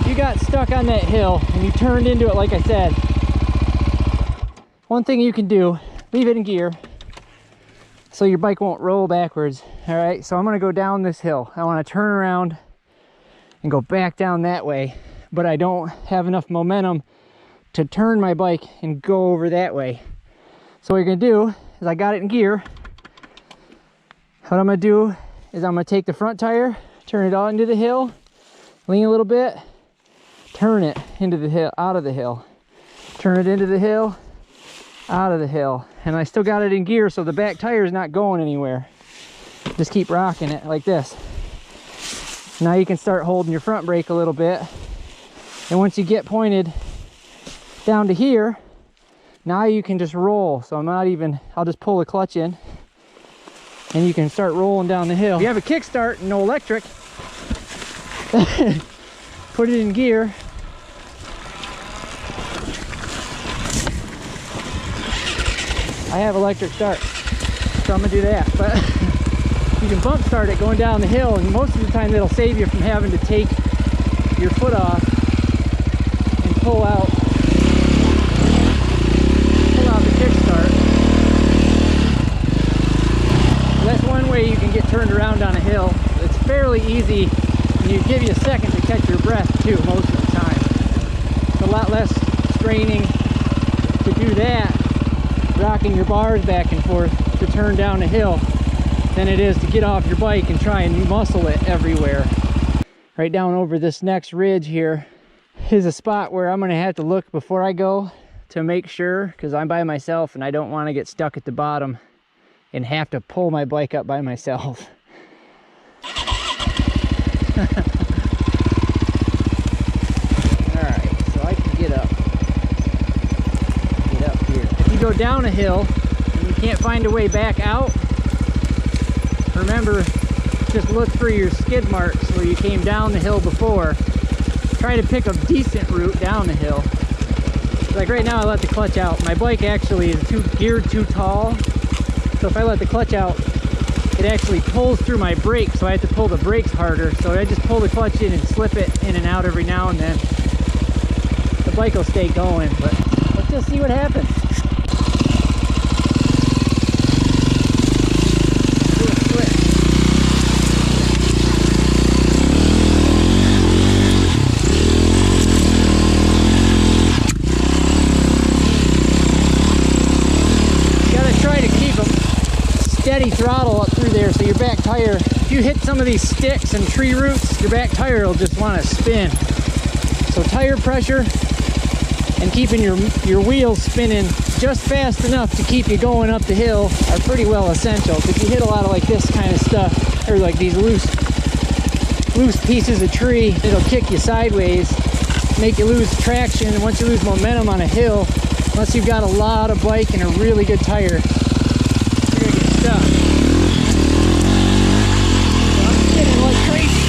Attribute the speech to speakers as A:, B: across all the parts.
A: if you got stuck on that hill and you turned into it like I said, one thing you can do, leave it in gear so your bike won't roll backwards. All right, so I'm gonna go down this hill. I wanna turn around and go back down that way, but I don't have enough momentum to turn my bike and go over that way. So what you're gonna do is, I got it in gear. What I'm gonna do is I'm gonna take the front tire, turn it out into the hill, lean a little bit, turn it into the hill, out of the hill, turn it into the hill, out of the hill, and I still got it in gear, so the back tire is not going anywhere. Just keep rocking it like this. Now you can start holding your front brake a little bit, and once you get pointed down to here, now you can just roll. So I'll just pull the clutch in and you can start rolling down the hill. If you have a kickstart and no electric, put it in gear. I have electric start, so I'm gonna do that. But you can bump start it going down the hill, and most of the time that'll save you from having to take your foot off and pull out the kickstart. So that's one way you can get turned around on a hill. It's fairly easy, and you give you a second to catch your breath too most of the time. It's a lot less straining to do that, rocking your bars back and forth to turn down a hill, than it is to get off your bike and try and muscle it everywhere. Right down over this next ridge here is a spot where I'm gonna have to look before I go to make sure, because I'm by myself and I don't want to get stuck at the bottom and have to pull my bike up by myself. Alright, so I can get up here. If you go down a hill and you can't find a way back out, remember, just look for your skid marks where you came down the hill before. Try to pick a decent route down the hill. Like right now I let the clutch out. My bike actually is geared too tall, so if I let the clutch out, it actually pulls through my brakes, so I have to pull the brakes harder. So I just pull the clutch in and slip it in and out every now and then. The bike will stay going, but let's just see what happens. Steady throttle up through there, so your back tire, if you hit some of these sticks and tree roots, your back tire will just want to spin. So tire pressure and keeping your wheels spinning just fast enough to keep you going up the hill are pretty well essential. If you hit a lot of like this kind of stuff, or like these loose pieces of tree, it'll kick you sideways, make you lose traction, and once you lose momentum on a hill, unless you've got a lot of bike and a really good tire, stuff. So I'm spinning like crazy,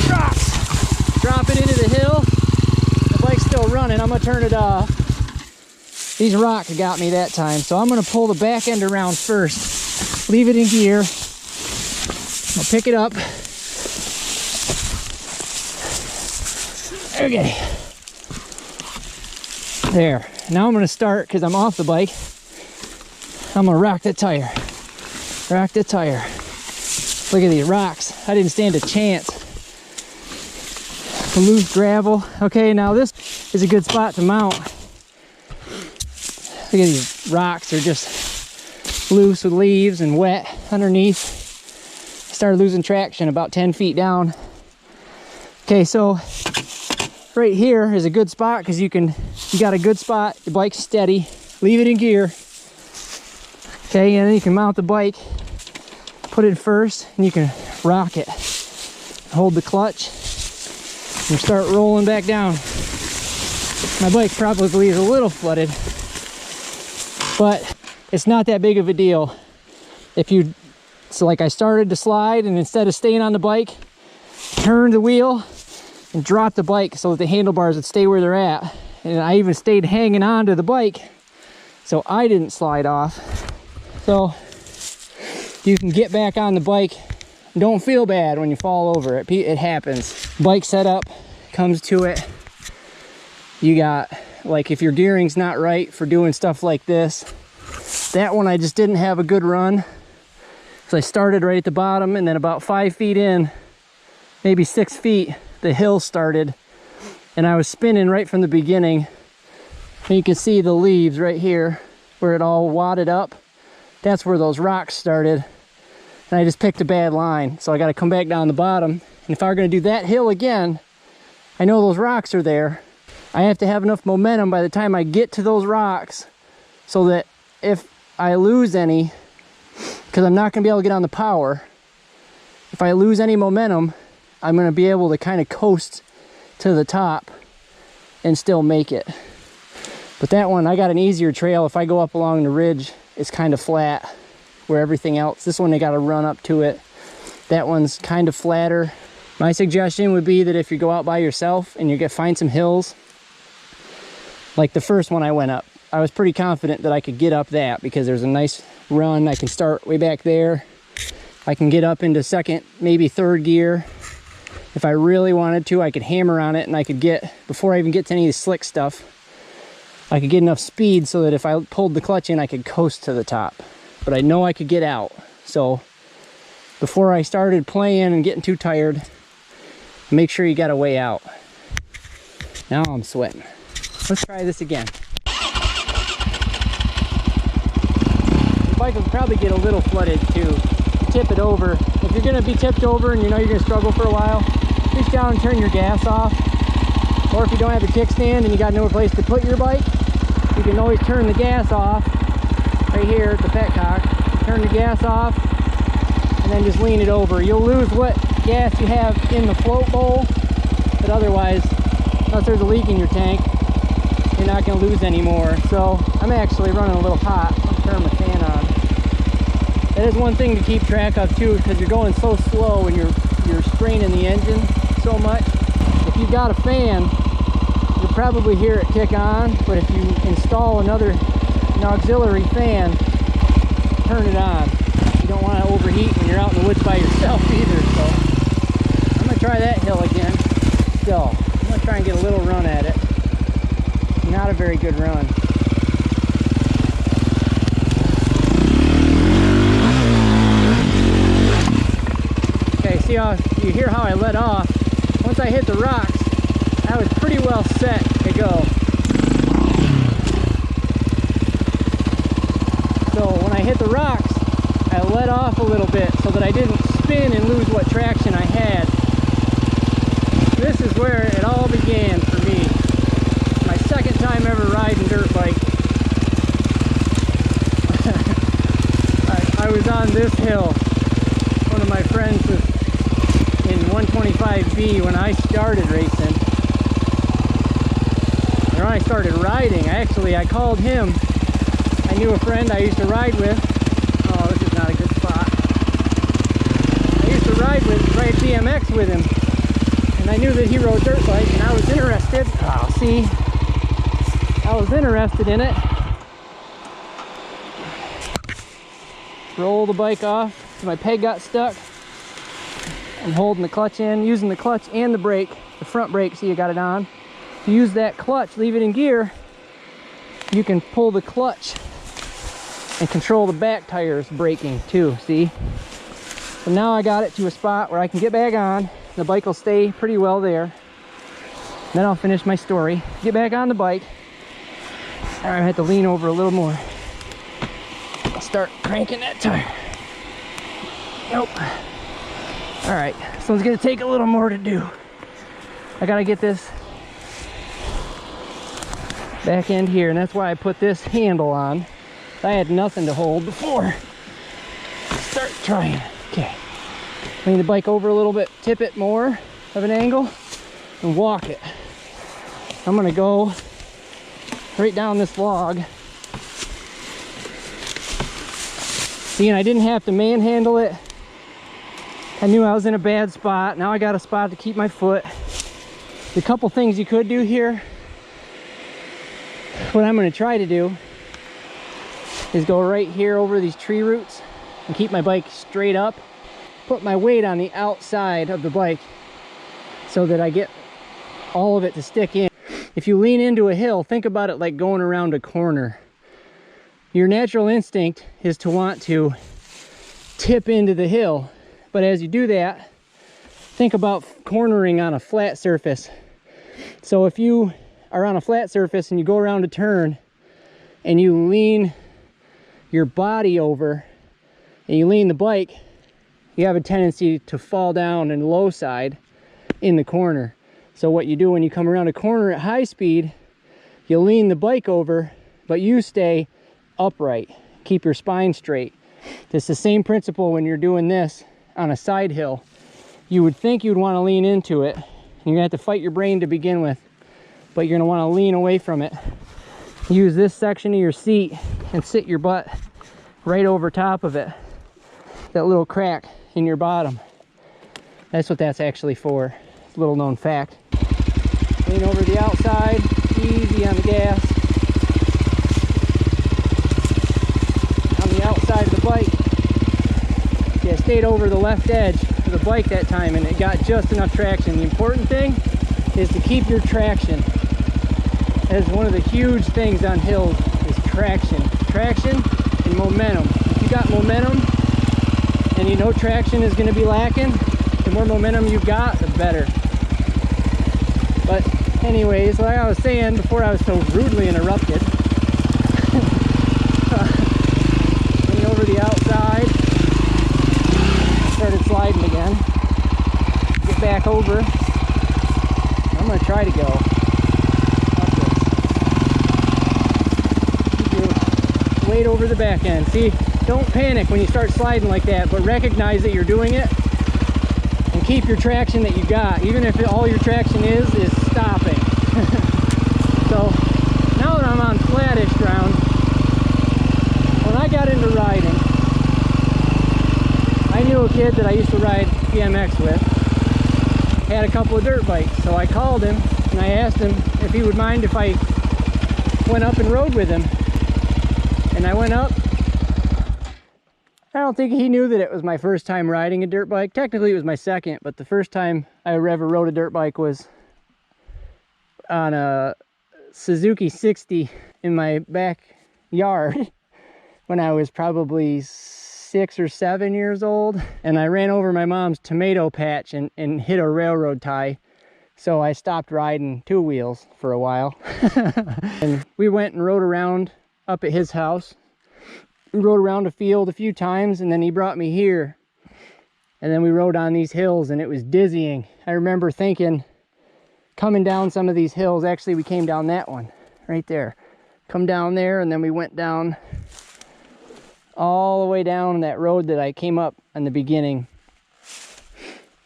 A: dropping into the hill. The bike's still running. I'm gonna turn it off. These rocks got me that time, so I'm gonna pull the back end around first, leave it in gear. I'll pick it up. Okay. There. Now I'm gonna start, because I'm off the bike. I'm gonna rock the tire. Rock the tire. Look at these rocks. I didn't stand a chance. The loose gravel. Okay, now this is a good spot to mount. Look at these rocks. They're just loose with leaves and wet underneath. I started losing traction about 10 feet down. Okay, so right here is a good spot because you got a good spot. The bike's steady. Leave it in gear. Okay, and then you can mount the bike, put it first, and you can rock it. Hold the clutch and start rolling back down. My bike probably is a little flooded, but it's not that big of a deal. So like I started to slide, and instead of staying on the bike, turned the wheel and dropped the bike so that the handlebars would stay where they're at. And I even stayed hanging on to the bike so I didn't slide off. So you can get back on the bike. Don't feel bad when you fall over. It happens. Bike setup comes to it. You got, like, if your gearing's not right for doing stuff like this, that one I just didn't have a good run. So I started right at the bottom, and then about 5 feet in, maybe 6 feet, the hill started, and I was spinning right from the beginning. And you can see the leaves right here where it all wadded up. That's where those rocks started. And I just picked a bad line. So I got to come back down the bottom. And if I were going to do that hill again, I know those rocks are there. I have to have enough momentum by the time I get to those rocks so that if I lose any, because I'm not going to be able to get on the power, if I lose any momentum, I'm going to be able to kind of coast to the top and still make it. But that one, I got an easier trail. If I go up along the ridge, it's kind of flat where everything else. This one, they got to run up to it. That one's kind of flatter. My suggestion would be that if you go out by yourself and you find some hills, like the first one I went up, I was pretty confident that I could get up that because there's a nice run. I can start way back there. I can get up into second, maybe third gear. If I really wanted to, I could hammer on it, and I could get, before I even get to any of the slick stuff, I could get enough speed so that if I pulled the clutch in, I could coast to the top. But I know I could get out. So before I started playing and getting too tired, make sure you got a way out. Now I'm sweating. Let's try this again. The bike will probably get a little flooded too. Tip it over. If you're gonna be tipped over and you know you're gonna struggle for a while, reach down and turn your gas off. Or if you don't have a kickstand and you got no place to put your bike, you can always turn the gas off right here at the petcock. Turn the gas off and then just lean it over. You'll lose what gas you have in the float bowl, but otherwise, unless there's a leak in your tank, you're not going to lose any more. So I'm actually running a little hot. I'll turn my fan on. That is one thing to keep track of too, because you're going so slow and you're straining the engine so much. If you've got a fan, you'll probably hear it kick on, but if you install an auxiliary fan, turn it on. You don't want to overheat when you're out in the woods by yourself either. So I'm going to try that hill again. Still, I'm going to try and get a little run at it. Not a very good run. Okay, see how you hear how I let off? Once I hit the rocks, I was pretty well set to go. So when I hit the rocks, I let off a little bit so that I didn't spin and lose what traction I had. This is where it all began for me. My second time ever riding dirt bike. I was on this hill. One of my friends was in 125B when I started racing. And when I started riding, I called him. I knew a friend I used to ride with. Oh, this is not a good spot. I used to ride BMX with him. And I knew that he rode dirt bike, and I was interested. Oh, see? I was interested in it. Roll the bike off so my peg got stuck. I'm holding the clutch in, using the clutch and the brake, the front brake, see I got it on. If you use that clutch, leave it in gear, you can pull the clutch and control the back tires braking too, see? So now I got it to a spot where I can get back on. The bike will stay pretty well there. Then I'll finish my story. Get back on the bike. I have to lean over a little more. I'll start cranking that tire. Nope. All right, this one's gonna take a little more to do. I gotta get this back end here, and that's why I put this handle on. I had nothing to hold before. Start trying. Okay. Lean the bike over a little bit, tip it more of an angle, and walk it. I'm gonna go right down this log. See, and I didn't have to manhandle it. I knew I was in a bad spot. Now I got a spot to keep my foot. The couple things you could do here, what I'm gonna try to do is go right here over these tree roots and keep my bike straight up. Put my weight on the outside of the bike so that I get all of it to stick in. if you lean into a hill, think about it like going around a corner. Your natural instinct is to want to tip into the hill, but as you do that, think about cornering on a flat surface. So if you are on a flat surface and you go around a turn and you lean your body over and you lean the bike, you have a tendency to fall down and low side in the corner. So what you do when you come around a corner at high speed, you lean the bike over, but you stay upright. Keep your spine straight. It's the same principle when you're doing this on a side hill. You would think you'd want to lean into it. You're gonna have to fight your brain to begin with, but you're gonna want to lean away from it. Use this section of your seat and sit your butt right over top of it. That little crack in your bottom. That's what that's actually for. It's a little known fact. Lean over the outside, easy on the gas. On the outside of the bike, yeah, stayed over the left edge of the bike that time and it got just enough traction. The important thing is to keep your traction. That is one of the huge things on hills, is traction. Traction and momentum. If you got momentum and you know traction is going to be lacking, the more momentum you've got, the better. But anyways, like I was saying before I was so rudely interrupted, lean over the outside, started sliding again, get back over. I'm going to try to go upwards. Keep your weight over the back end. See, don't panic when you start sliding like that, but recognize that you're doing it and keep your traction that you got, even if all your traction is stopping. So now that I'm on flattish ground, when I got into riding, I knew a kid that I used to ride BMX with, had a couple of dirt bikes, so I called him and I asked him if he would mind if I went up and rode with him. And I went up. I don't think he knew that it was my first time riding a dirt bike. Technically it was my second, but the first time I ever rode a dirt bike was on a Suzuki 60 in my backyard when I was probably 6 or 7 years old. And I ran over my mom's tomato patch and hit a railroad tie. So I stopped riding two wheels for a while. And we went and rode around up at his house. We rode around a field a few times and then he brought me here. And then we rode on these hills and it was dizzying. I remember thinking, coming down some of these hills, actually we came down that one right there. Come down there and then we went down all the way down that road that I came up in the beginning.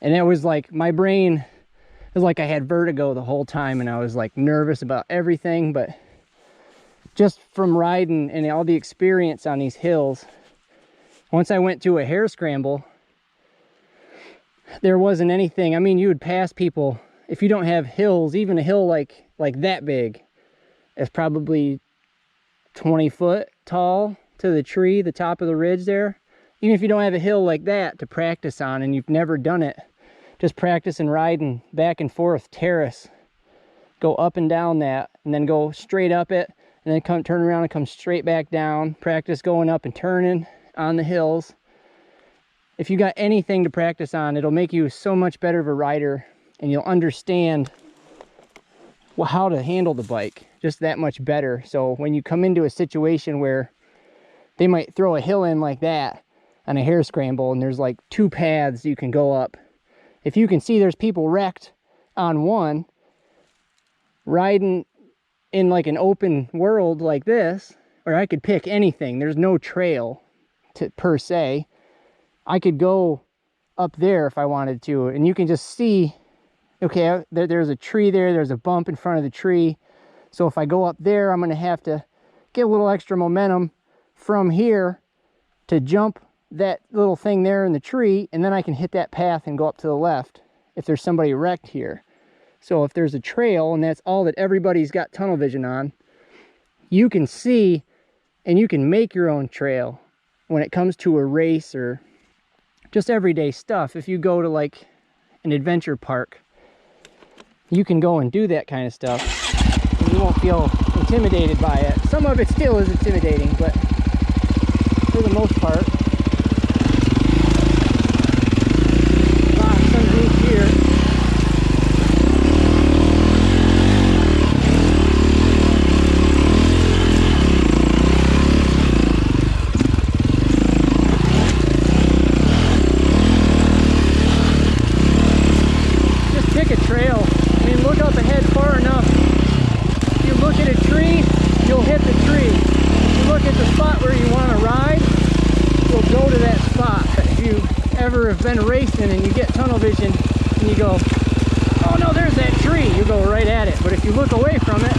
A: And it was like my brain, it was like I had vertigo the whole time and I was like nervous about everything, but just from riding and all the experience on these hills, once I went to a hare scramble, there wasn't anything. I mean, you would pass people if you don't have hills, even a hill like that big, it's probably 20 foot tall to the tree, the top of the ridge there. Even if you don't have a hill like that to practice on and you've never done it, just practice and riding back and forth, terrace, go up and down that and then go straight up it. And then turn around and come straight back down. Practice going up and turning on the hills. If you got anything to practice on, it'll make you so much better of a rider and you'll understand how to handle the bike just that much better. So when you come into a situation where they might throw a hill in like that on a hare scramble and there's like 2 paths you can go up. If you can see there's people wrecked on one, riding in like an open world like this, or I could pick anything, there's no trail per se, I could go up there if I wanted to, and you can just see, okay, there's a tree there, there's a bump in front of the tree, so if I go up there, I'm going to have to get a little extra momentum from here to jump that little thing there in the tree, and then I can hit that path and go up to the left if there's somebody wrecked here. So if there's a trail and that's all that everybody's got tunnel vision on, you can see and you can make your own trail when it comes to a race or just everyday stuff. If you go to like an adventure park, you can go and do that kind of stuff, and you won't feel intimidated by it. Some of it still is intimidating, but for the most part, rocks underneath here. Just pick a trail. I mean, look up ahead far enough. If you look at a tree, you'll hit the tree. If you look at the spot where you want to ride, you'll go to that spot. If you ever have been racing and you get tunnel vision and you go, oh no, there's that tree, you go right at it. But if you look away from it,